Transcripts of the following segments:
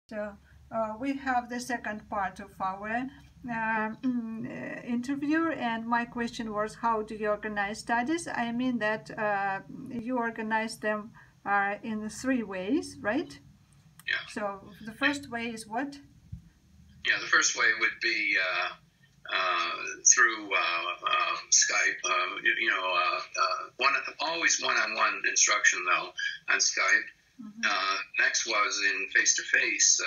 So we have the second part of our interview, and my question was, how do you organize studies? I mean that you organize them in 3 ways, right? Yeah. So the first way is what? Yeah, the first way would be through Skype. Always one-on-one instruction though on Skype. Next was in face-to-face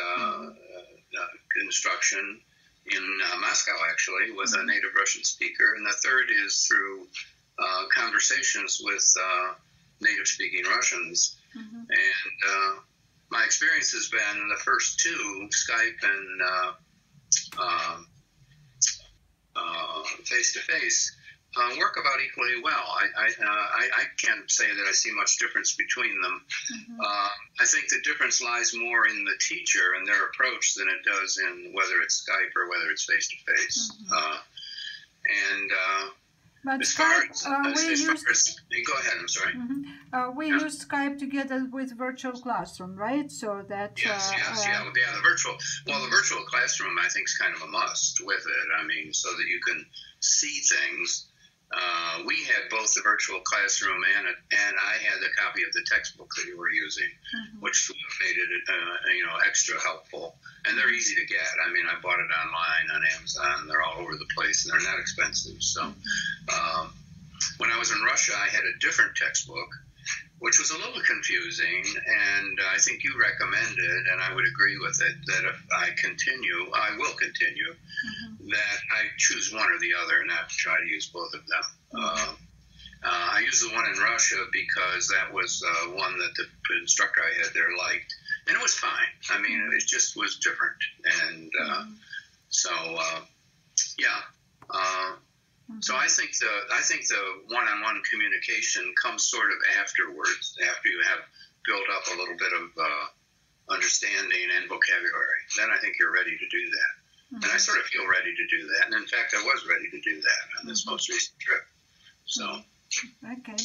instruction in Moscow, actually, with a native Russian speaker. And the third is through conversations with native-speaking Russians. And my experience has been the first two, Skype and face-to-face, work about equally well. I can't say that I see much difference between them. I think the difference lies more in the teacher and their approach than it does in whether it's Skype or whether it's face-to-face. But as far Skype, as go ahead, I'm sorry. We use Skype together with virtual classroom, right? So that the virtual classroom I think is kind of a must with it. I mean, so that you can see things. We had both the virtual classroom and I had a copy of the textbook that you were using, which made it extra helpful. And they're easy to get. I mean, I bought it online on Amazon. They're all over the place, and they're not expensive. So when I was in Russia, I had a different textbook, which was a little confusing, and I think you recommended, and I would agree with it, that if I will continue, that I choose one or the other, not to try to use both of them. I used the one in Russia because that was one that the instructor I had there liked, and it was fine. I mean, it just was different, and So I think the one-on-one communication comes sort of afterwards, after you have built up a little bit of understanding and vocabulary. Then I think you're ready to do that. And I sort of feel ready to do that. And in fact, I was ready to do that on this most recent trip. So. Okay.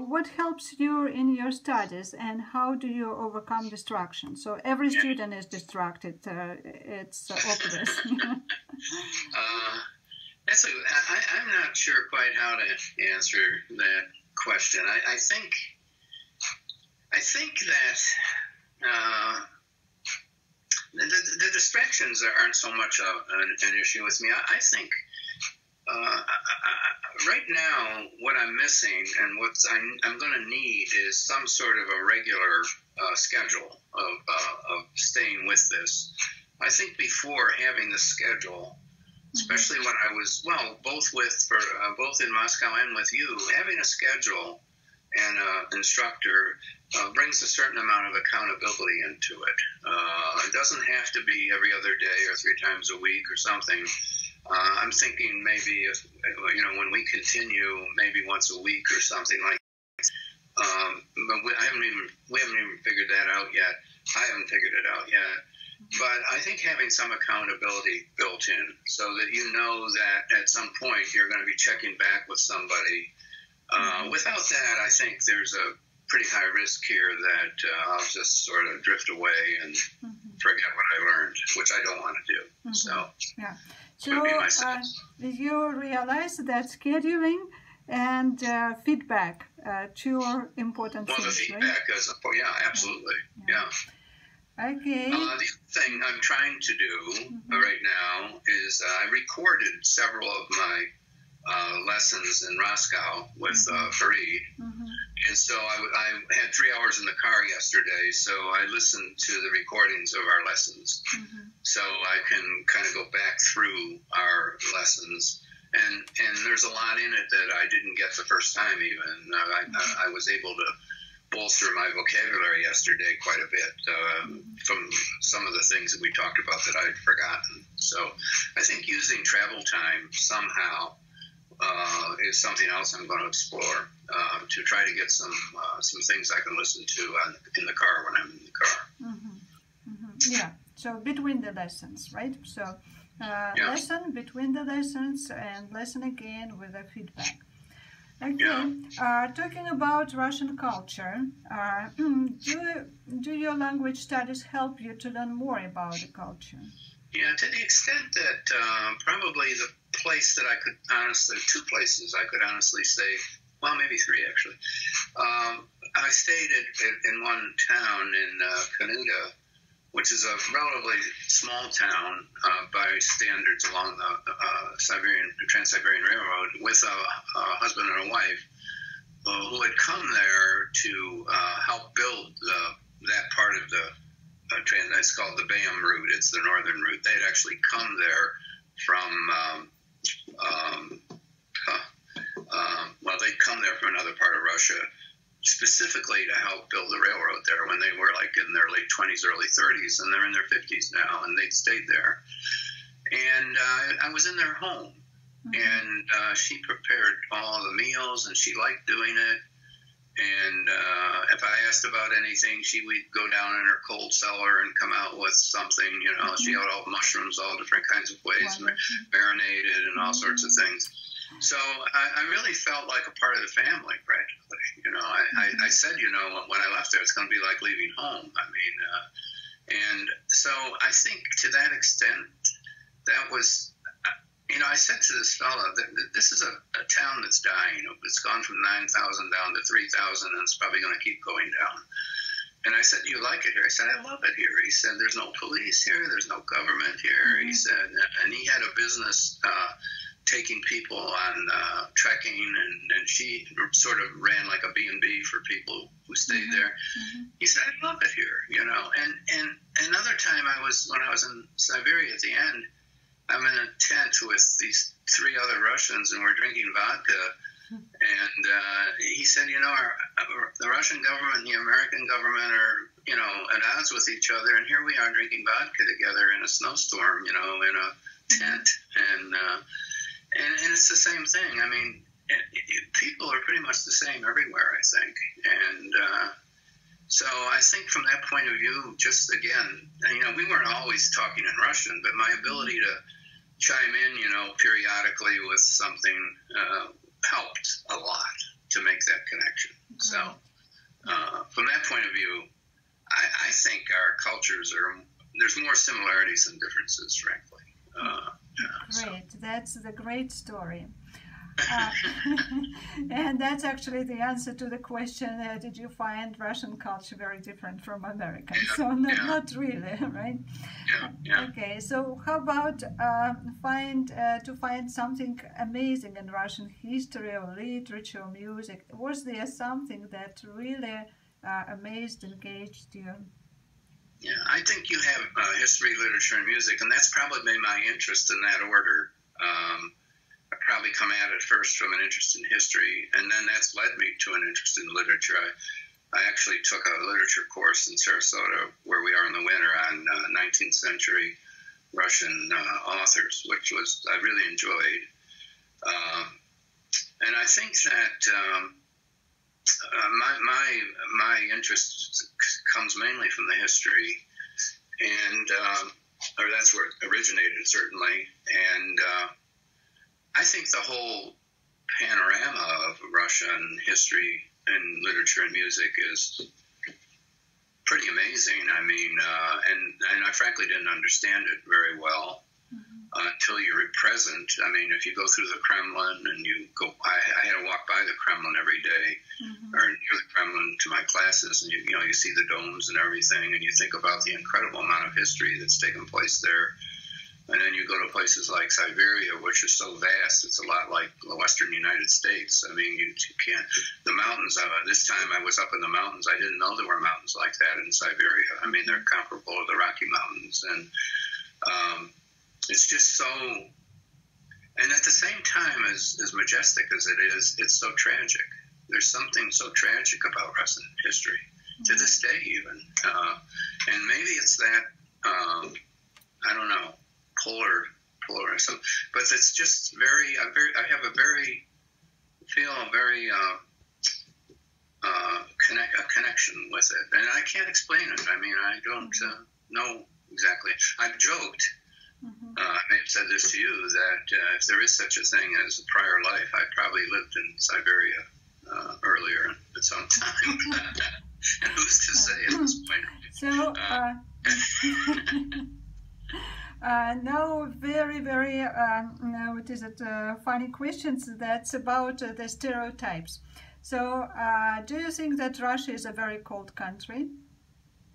What helps you in your studies, and how do you overcome distraction? So every student is distracted. It's obvious. I'm not sure quite how to answer that question. I think that the distractions aren't so much an issue with me. I think right now what I'm missing and what I'm going to need is some sort of a regular schedule of staying with this. I think before having the schedule, especially when I was, both in Moscow and with you, having a schedule and an instructor brings a certain amount of accountability into it. It doesn't have to be every other day or 3 times a week or something. I'm thinking maybe if, when we continue, maybe once a week or something like that. But we haven't even figured that out yet. I haven't figured it out yet. But I think having some accountability built in, so that you know that at some point you're going to be checking back with somebody. Without that, I think there's a pretty high risk here that I'll just sort of drift away and forget what I learned, which I don't want to do. So you realize that scheduling and feedback, 2 important things, the feedback is, absolutely, yeah. Okay. The other thing I'm trying to do right now is I recorded several of my lessons in Moscow with Farid. And so I had 3 hours in the car yesterday, so I listened to the recordings of our lessons. So I can kind of go back through our lessons. And there's a lot in it that I didn't get the first time even. I was able to bolster my vocabulary yesterday quite a bit from some of the things that we talked about that I'd forgotten. So I think using travel time somehow is something else I'm going to explore to try to get some things I can listen to in the car when I'm in the car. Yeah, so between the lessons, right? So lesson between the lessons and lesson again with the feedback. Okay, talking about Russian culture, do your language studies help you to learn more about the culture? Yeah, to the extent that probably the place that I could honestly, two places I could honestly say, well, maybe three actually. I stayed in one town in Canuta, which is a relatively small town by standards along the Trans-Siberian Railroad, with a husband and a wife who had come there to help build that part of the it's called the Bayam route. It's the northern route. They had actually come there from they'd come there from another part of Russia specifically to help build the railroad there when they were like in their late 20s, early 30s, and they're in their 50s now, and they'd stayed there. And I was in their home, and she prepared all the meals, and she liked doing it. And if I asked about anything, she would go down in her cold cellar and come out with something, you know. She had all mushrooms, all different kinds of ways, marinated and all sorts of things. So I really felt like a part of the family, practically. You know, I said, you know, when I left there, it's going to be like leaving home. I mean, and so I think to that extent, that was, you know, I said to this fellow that this is a town that's dying. It's gone from 9,000 down to 3,000, and it's probably going to keep going down. And I said, "Do you like it here?" I said, "I love it here." He said, "There's no police here. There's no government here." He said, and he had a business taking people on trekking, and she sort of ran like a B&B for people who stayed there. He said, "I love it here," you know. And another time when I was in Siberia at the end, I'm in a tent with these three other Russians, and we're drinking vodka. And he said, "You know, the Russian government and the American government are, you know, at odds with each other, and here we are drinking vodka together in a snowstorm, you know, in a tent." And it's the same thing. I mean, people are pretty much the same everywhere, I think. And so I think from that point of view, just again, you know, we weren't always talking in Russian, but my ability to chime in, you know, periodically with something helped a lot to make that connection. So from that point of view, I think our cultures there's more similarities than differences, frankly. Great. That's the great story. And that's actually the answer to the question, did you find Russian culture very different from American? So not really, right? Okay, so how about to find something amazing in Russian history or literature or music? Was there something that really amazed, engaged you? Yeah, I think you have history, literature, and music, and that's probably been my interest in that order. I probably come at it first from an interest in history, and then that's led me to an interest in literature. I actually took a literature course in Sarasota, where we are in the winter, on 19th century Russian authors, which I really enjoyed. And I think that my interest comes mainly from the history, and or that's where it originated, certainly. And I think the whole panorama of Russian history and literature and music is pretty amazing. I mean, and I frankly didn't understand it very well until you're present. I mean, if you go through the Kremlin and I had to walk by the Kremlin every day, or near the Kremlin to my classes, and you know, you see the domes and everything, and you think about the incredible amount of history that's taken place there. And then you go to places like Siberia, which is so vast. It's a lot like the western United States. I mean, you can't. The mountains, this time I was up in the mountains. I didn't know there were mountains like that in Siberia. I mean, they're comparable to the Rocky Mountains. And it's just so, and at the same time, as majestic as it is, it's so tragic. There's something so tragic about Russian history, to this day even. And maybe it's that, I don't know, polarism, but it's just I have a very connection with it, and I can't explain it. I mean, I don't know exactly. I've joked, I may have said this to you, that if there is such a thing as a prior life, I probably lived in Siberia earlier at some time. And who's to say at this point? So now very, very, what is it, funny questions that's about the stereotypes. So do you think that Russia is a very cold country?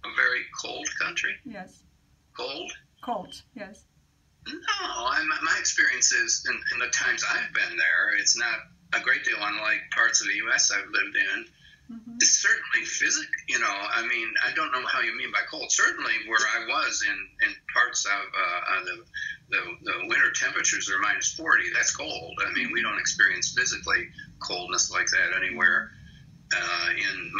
A very cold country? Yes. Cold? Cold, yes. No, my experience is, in the times I've been there, it's not a great deal unlike parts of the U.S. I've lived in. Mm-hmm. It's certainly physical, I mean, I don't know how you mean by cold. Certainly where I was in parts of the winter temperatures are minus 40, that's cold. I mean, we don't experience physically coldness like that anywhere in my